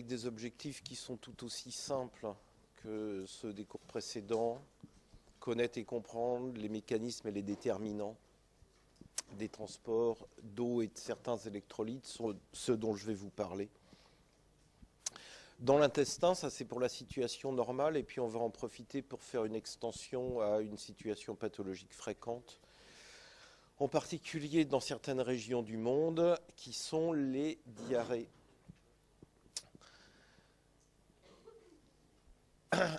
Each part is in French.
des objectifs qui sont tout aussi simples que ceux des cours précédents, connaître et comprendre les mécanismes et les déterminants des transports d'eau et de certains électrolytes sont ceux dont je vais vous parler. Dans l'intestin, ça c'est pour la situation normale, et puis on va en profiter pour faire une extension à une situation pathologique fréquente, en particulier dans certaines régions du monde, qui sont les diarrhées.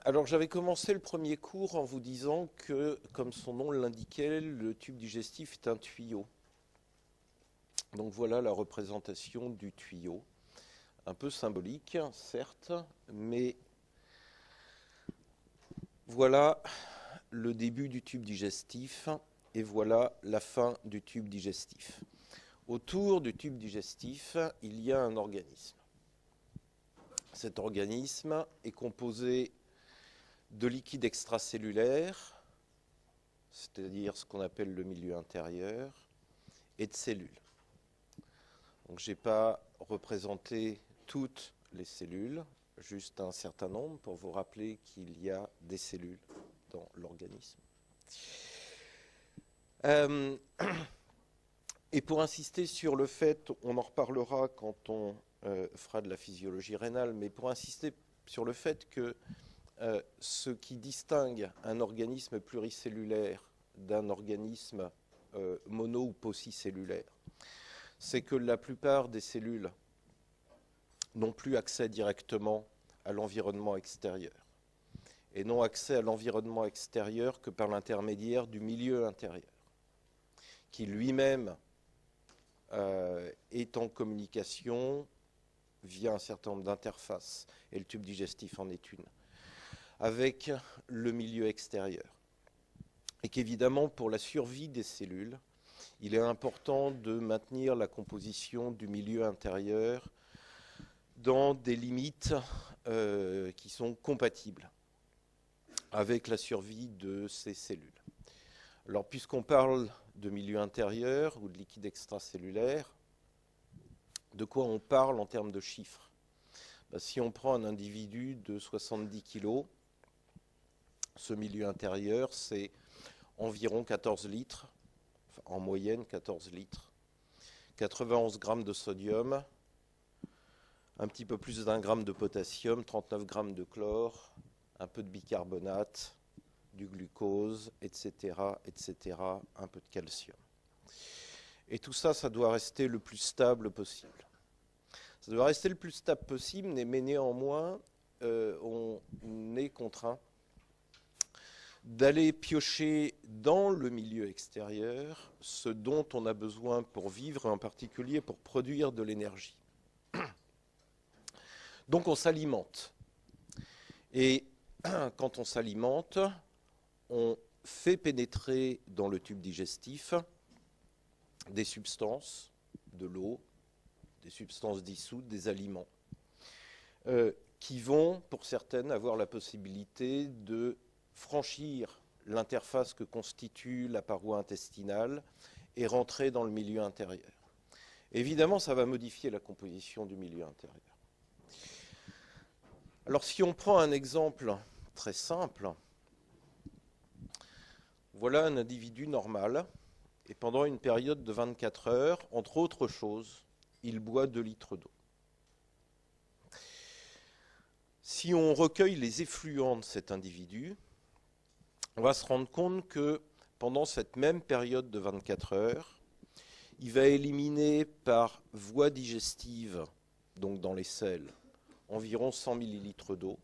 Alors j'avais commencé le premier cours en vous disant que, comme son nom l'indiquait, le tube digestif est un tuyau. Donc voilà la représentation du tuyau. Un peu symbolique, certes, mais voilà le début du tube digestif et voilà la fin du tube digestif. Autour du tube digestif, il y a un organisme. Cet organisme est composé de liquide extracellulaire, c'est-à-dire ce qu'on appelle le milieu intérieur, et de cellules. Donc je n'ai pas représenté toutes les cellules, juste un certain nombre pour vous rappeler qu'il y a des cellules dans l'organisme. Et pour insister sur le fait, on en reparlera quand on fera de la physiologie rénale, mais pour insister sur le fait que ce qui distingue un organisme pluricellulaire d'un organisme mono- ou paucicellulaire, c'est que la plupart des cellules n'ont plus accès directement à l'environnement extérieur et n'ont accès à l'environnement extérieur que par l'intermédiaire du milieu intérieur, qui lui-même est en communication via un certain nombre d'interfaces, et le tube digestif en est une, avec le milieu extérieur. Et qu'évidemment, pour la survie des cellules, il est important de maintenir la composition du milieu intérieur dans des limites qui sont compatibles avec la survie de ces cellules. Alors, puisqu'on parle de milieu intérieur ou de liquide extracellulaire, de quoi on parle en termes de chiffres? Si on prend un individu de 70 kg, ce milieu intérieur, c'est environ 14 litres, en moyenne 14 litres, 91 grammes de sodium, un petit peu plus d'1 gramme de potassium, 39 grammes de chlore, un peu de bicarbonate, du glucose, etc., etc., un peu de calcium. Et tout ça, ça doit rester le plus stable possible. Ça doit rester le plus stable possible, mais néanmoins, on est contraint d'aller piocher dans le milieu extérieur ce dont on a besoin pour vivre, et en particulier pour produire de l'énergie. Donc on s'alimente. Et quand on s'alimente, on fait pénétrer dans le tube digestif des substances, de l'eau, des substances dissoutes, des aliments, qui vont, pour certaines, avoir la possibilité de franchir l'interface que constitue la paroi intestinale et rentrer dans le milieu intérieur. Évidemment, ça va modifier la composition du milieu intérieur. Alors, si on prend un exemple très simple, voilà un individu normal, et pendant une période de 24 heures, entre autres choses, il boit 2 litres d'eau. Si on recueille les effluents de cet individu, on va se rendre compte que pendant cette même période de 24 heures, il va éliminer par voie digestive, donc dans les selles, environ 100 millilitres d'eau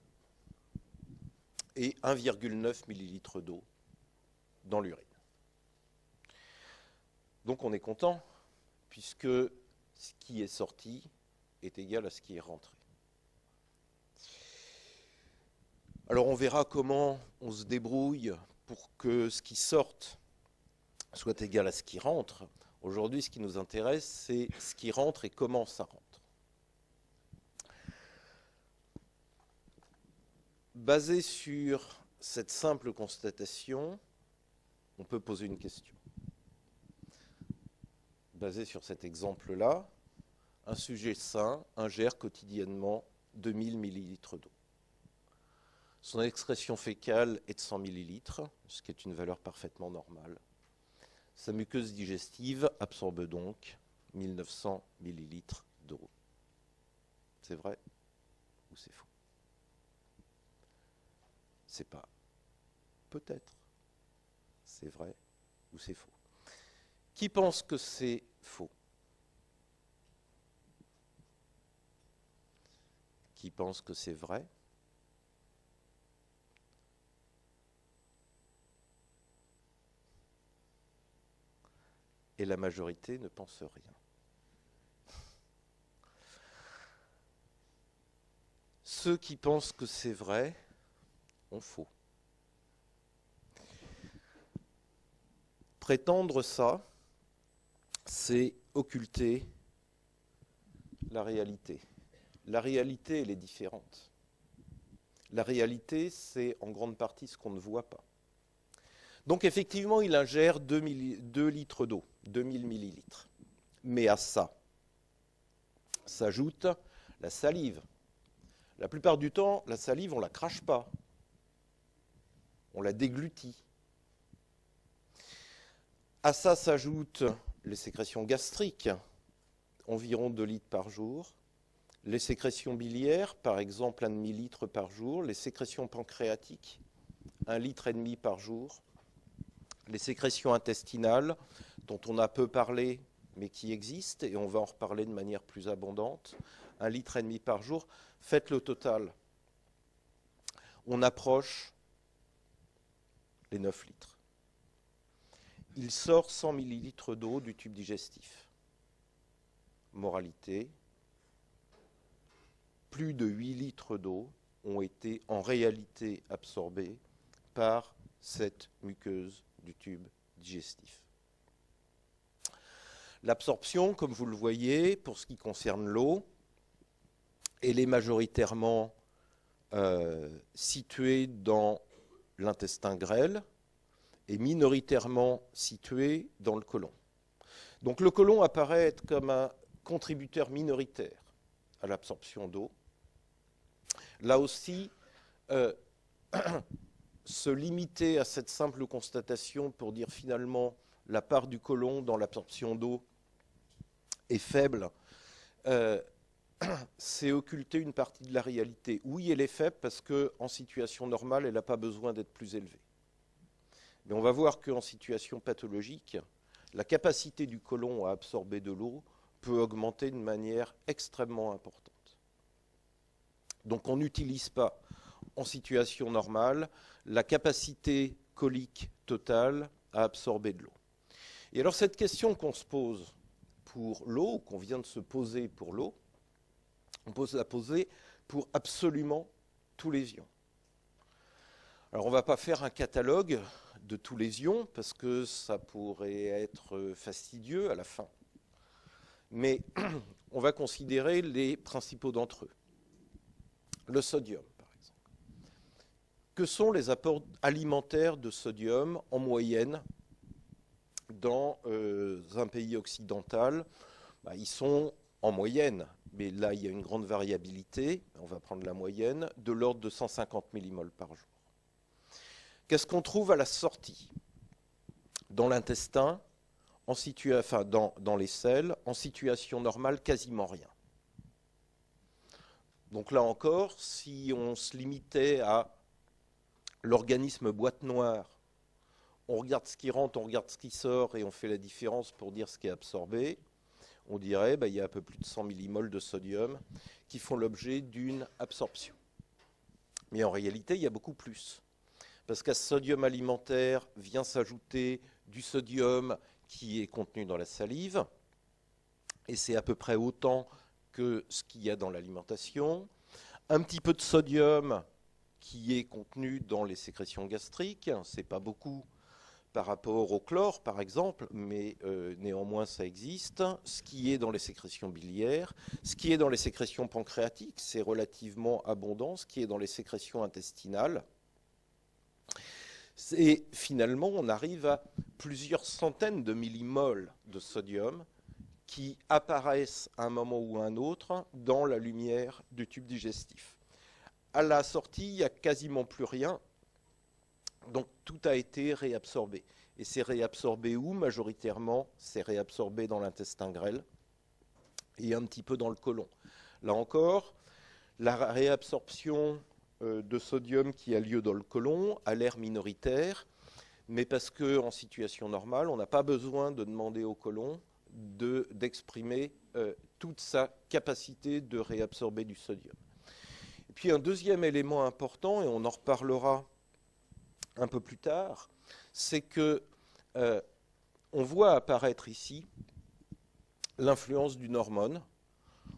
et 1,9 millilitres d'eau dans l'urine. Donc on est content, puisque ce qui est sorti est égal à ce qui est rentré. Alors on verra comment on se débrouille pour que ce qui sorte soit égal à ce qui rentre. Aujourd'hui, ce qui nous intéresse, c'est ce qui rentre et comment ça rentre. Basé sur cette simple constatation, on peut poser une question. Basé sur cet exemple-là, un sujet sain ingère quotidiennement 2000 millilitres d'eau. Son excrétion fécale est de 100 millilitres, ce qui est une valeur parfaitement normale. Sa muqueuse digestive absorbe donc 1900 millilitres d'eau. C'est vrai ou c'est faux? C'est pas peut-être. C'est vrai ou c'est faux? Qui pense que c'est faux? Qui pense que c'est vrai? Et la majorité ne pense rien. Ceux qui pensent que c'est vrai ont faux. Prétendre ça, c'est occulter la réalité. La réalité, elle est différente. La réalité, c'est en grande partie ce qu'on ne voit pas. Donc effectivement, il ingère 2 litres d'eau, 2000 millilitres. Mais à ça s'ajoute la salive. La plupart du temps, la salive, on ne la crache pas. On la déglutit. À ça s'ajoutent les sécrétions gastriques, environ 2 litres par jour. Les sécrétions biliaires, par exemple 1,5 litre par jour. Les sécrétions pancréatiques, 1,5 litre par jour. Les sécrétions intestinales, dont on a peu parlé, mais qui existent, et on va en reparler de manière plus abondante, 1,5 litre par jour. Faites le total. On approche les 9 litres. Il sort 100 millilitres d'eau du tube digestif. Moralité, plus de 8 litres d'eau ont été en réalité absorbés par cette muqueuse du tube digestif. L'absorption, comme vous le voyez, pour ce qui concerne l'eau, elle est majoritairement située dans l'intestin grêle et minoritairement située dans le côlon. Donc le côlon apparaît être comme un contributeur minoritaire à l'absorption d'eau. Là aussi, se limiter à cette simple constatation pour dire finalement la part du côlon dans l'absorption d'eau est faible, c'est occulter une partie de la réalité. Oui, elle est faible parce qu'en situation normale, elle n'a pas besoin d'être plus élevée. Mais on va voir qu'en situation pathologique, la capacité du côlon à absorber de l'eau peut augmenter de manière extrêmement importante. Donc on n'utilise pas en situation normale la capacité colique totale à absorber de l'eau. Et alors cette question qu'on se pose pour l'eau, qu'on vient de se poser pour l'eau, on peut se la poser pour absolument tous les ions. Alors on ne va pas faire un catalogue de tous les ions parce que ça pourrait être fastidieux à la fin. Mais on va considérer les principaux d'entre eux. Le sodium, par exemple. Que sont les apports alimentaires de sodium en moyenne dans un pays occidental? Ils sont en moyenne, mais là il y a une grande variabilité, on va prendre la moyenne, de l'ordre de 150 millimoles par jour. Qu'est-ce qu'on trouve à la sortie? Dans l'intestin, dans les selles, en situation normale, quasiment rien. Donc là encore, si on se limitait à l'organisme boîte noire, on regarde ce qui rentre, on regarde ce qui sort et on fait la différence pour dire ce qui est absorbé, on dirait qu'il y a un peu plus de 100 millimoles de sodium qui font l'objet d'une absorption. Mais en réalité, il y a beaucoup plus. Parce qu'à ce sodium alimentaire vient s'ajouter du sodium qui est contenu dans la salive, et c'est à peu près autant que ce qu'il y a dans l'alimentation. Un petit peu de sodium qui est contenu dans les sécrétions gastriques, c'est pas beaucoup par rapport au chlore par exemple, mais néanmoins ça existe. Ce qui est dans les sécrétions biliaires, ce qui est dans les sécrétions pancréatiques, c'est relativement abondant, ce qui est dans les sécrétions intestinales. Et finalement, on arrive à plusieurs centaines de millimoles de sodium qui apparaissent à un moment ou à un autre dans la lumière du tube digestif. À la sortie, il n'y a quasiment plus rien, donc tout a été réabsorbé. Et c'est réabsorbé où? Majoritairement, c'est réabsorbé dans l'intestin grêle et un petit peu dans le côlon. Là encore, la réabsorption de sodium qui a lieu dans le côlon a l'air minoritaire, mais parce qu'en situation normale, on n'a pas besoin de demander au côlon d'exprimer toute sa capacité de réabsorber du sodium. Et puis un deuxième élément important, et on en reparlera un peu plus tard, c'est que on voit apparaître ici l'influence d'une hormone,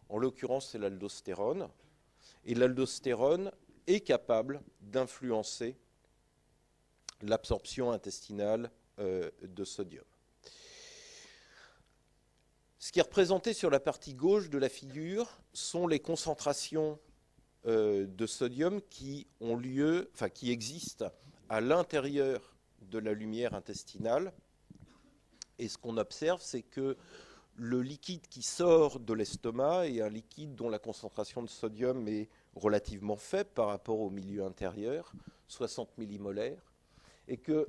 en l'occurrence c'est l'aldostérone, et l'aldostérone est capable d'influencer l'absorption intestinale de sodium. Ce qui est représenté sur la partie gauche de la figure sont les concentrations de sodium qui ont lieu, enfin qui existent à l'intérieur de la lumière intestinale. Et ce qu'on observe, c'est que le liquide qui sort de l'estomac est un liquide dont la concentration de sodium est relativement faible par rapport au milieu intérieur, 60 millimolaires, et que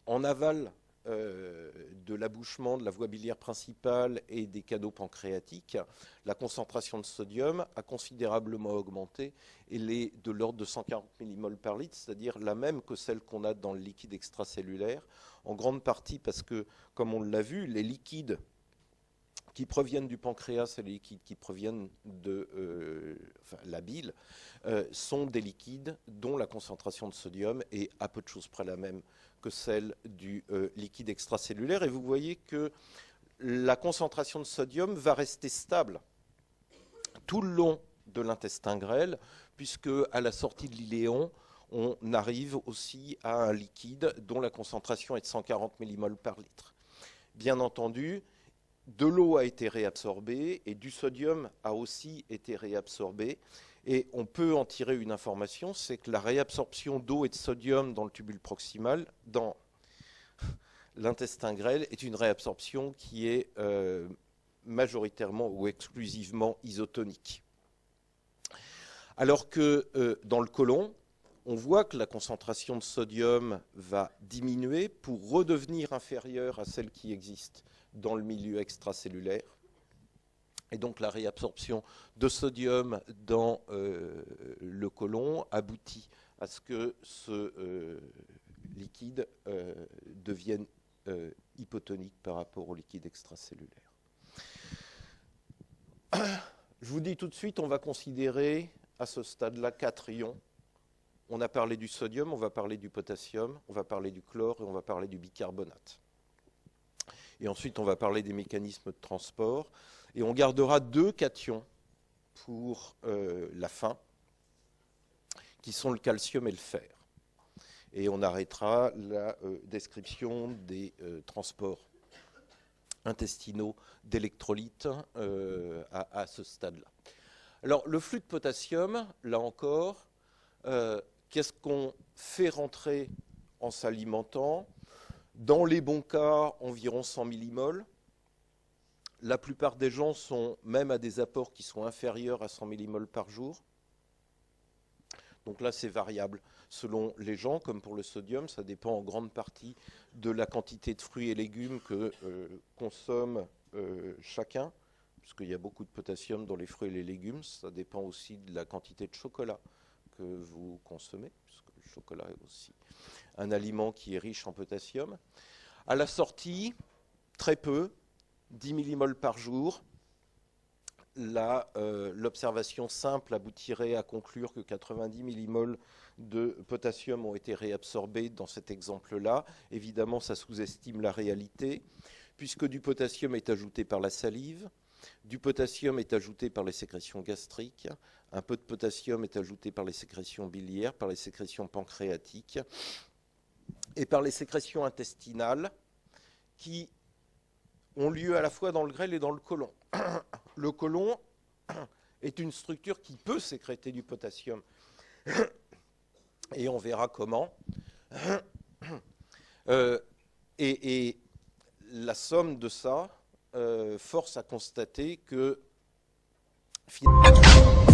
en aval de l'abouchement de la voie biliaire principale et des canaux pancréatiques, la concentration de sodium a considérablement augmenté et elle est de l'ordre de 140 millimoles par litre, c'est-à-dire la même que celle qu'on a dans le liquide extracellulaire, en grande partie parce que, comme on l'a vu, les liquides qui proviennent du pancréas et les liquides qui proviennent de la bile sont des liquides dont la concentration de sodium est à peu de choses près la même que celle du liquide extracellulaire. Et vous voyez que la concentration de sodium va rester stable tout le long de l'intestin grêle, puisque à la sortie de l'iléon, on arrive aussi à un liquide dont la concentration est de 140 millimoles par litre. Bien entendu, de l'eau a été réabsorbée et du sodium a aussi été réabsorbé. Et on peut en tirer une information, c'est que la réabsorption d'eau et de sodium dans le tubule proximal, dans l'intestin grêle, est une réabsorption qui est majoritairement ou exclusivement isotonique. Alors que dans le côlon, on voit que la concentration de sodium va diminuer pour redevenir inférieure à celle qui existe dans le milieu extracellulaire. Et donc la réabsorption de sodium dans le côlon aboutit à ce que ce liquide devienne hypotonique par rapport au liquide extracellulaire. Je vous dis tout de suite, on va considérer à ce stade-là 4 ions. On a parlé du sodium, on va parler du potassium, on va parler du chlore et on va parler du bicarbonate. Et ensuite, on va parler des mécanismes de transport. Et on gardera 2 cations pour la fin, qui sont le calcium et le fer. Et on arrêtera la description des transports intestinaux d'électrolytes à ce stade-là. Alors, le flux de potassium, là encore, qu'est-ce qu'on fait rentrer en s'alimentant? Dans les bons cas, environ 100 millimoles. La plupart des gens sont même à des apports qui sont inférieurs à 100 millimoles par jour. Donc là, c'est variable selon les gens, comme pour le sodium. Ça dépend en grande partie de la quantité de fruits et légumes que consomme chacun, puisqu'il y a beaucoup de potassium dans les fruits et les légumes. Ça dépend aussi de la quantité de chocolat que vous consommez, puisque le chocolat est aussi un aliment qui est riche en potassium. À la sortie, très peu, 10 millimoles par jour. Là, l'observation simple aboutirait à conclure que 90 millimoles de potassium ont été réabsorbés dans cet exemple-là. Évidemment, ça sous-estime la réalité, puisque du potassium est ajouté par la salive, du potassium est ajouté par les sécrétions gastriques, un peu de potassium est ajouté par les sécrétions biliaires, par les sécrétions pancréatiques et par les sécrétions intestinales qui ont lieu à la fois dans le grêle et dans le côlon. Le côlon est une structure qui peut sécréter du potassium et on verra comment. Et la somme de ça force à constater que finalement